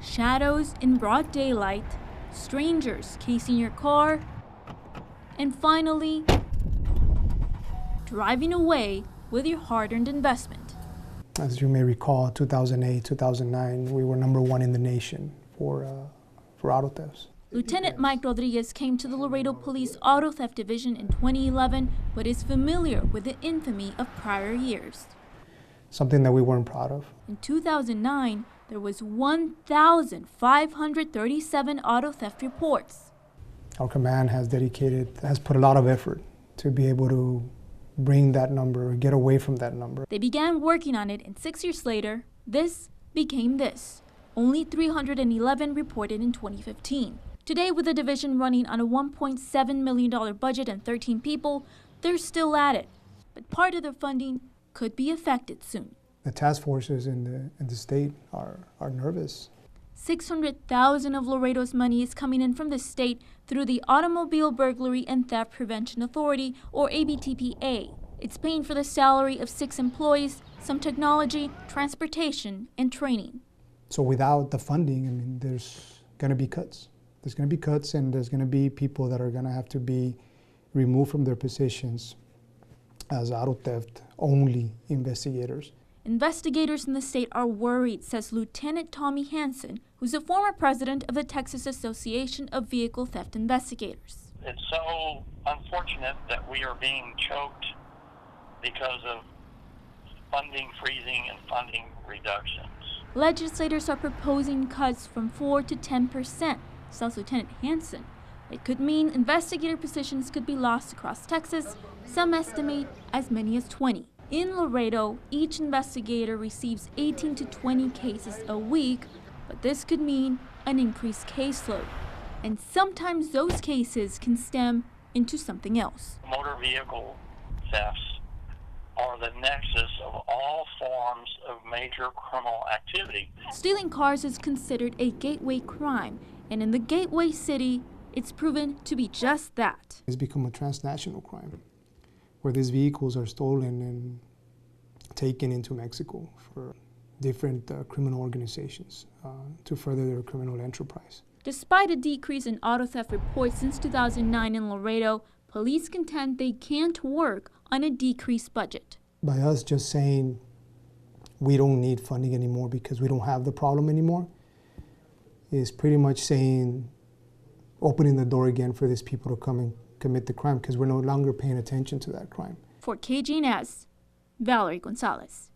shadows in broad daylight, strangers casing your car, and finally, driving away with your hard-earned investment. As you may recall, 2008, 2009, we were #1 in the nation for auto thefts. Lieutenant Mike Rodriguez came to the Laredo Police Auto Theft Division in 2011, but is familiar with the infamy of prior years. Something that we weren't proud of. In 2009, there was 1,537 auto theft reports. Our command has put a lot of effort to be able to bring that number, get away from that number. They began working on it, and 6 years later, this became this. Only 311 reported in 2015. Today, with the division running on a $1.7 million budget and 13 people, they're still at it. But part of their funding could be affected soon. The task forces in the state are nervous. $600,000 of Laredo's money is coming in from the state through the Automobile Burglary and Theft Prevention Authority, or ABTPA. It's paying for the salary of 6 employees, some technology, transportation, and training. So without the funding, I mean, there's going to be cuts. There's going to be cuts, and there's going to be people that are going to have to be removed from their positions as auto theft only investigators. Investigators in the state are worried, says Lieutenant Tommy Hansen, who's a former president of the Texas Association of Vehicle Theft Investigators. It's so unfortunate that we are being choked because of funding freezing and funding reductions. Legislators are proposing cuts from 4 to 10%, says Lieutenant Hansen. It could mean investigator positions could be lost across Texas. Some estimate as many as 20. In Laredo, each investigator receives 18 to 20 cases a week, but this could mean an increased caseload. And sometimes those cases can stem into something else. Motor vehicle thefts are the nexus of all forms of major criminal activity. Stealing cars is considered a gateway crime, and in the gateway city, it's proven to be just that. It's become a transnational crime, where these vehicles are stolen and taken into Mexico for different criminal organizations to further their criminal enterprise. Despite a decrease in auto theft reports since 2009 in Laredo, police contend they can't work on a decreased budget. By us just saying we don't need funding anymore because we don't have the problem anymore is pretty much saying, opening the door again for these people to come and commit the crime because we're no longer paying attention to that crime. For KGNS, Valerie Gonzalez.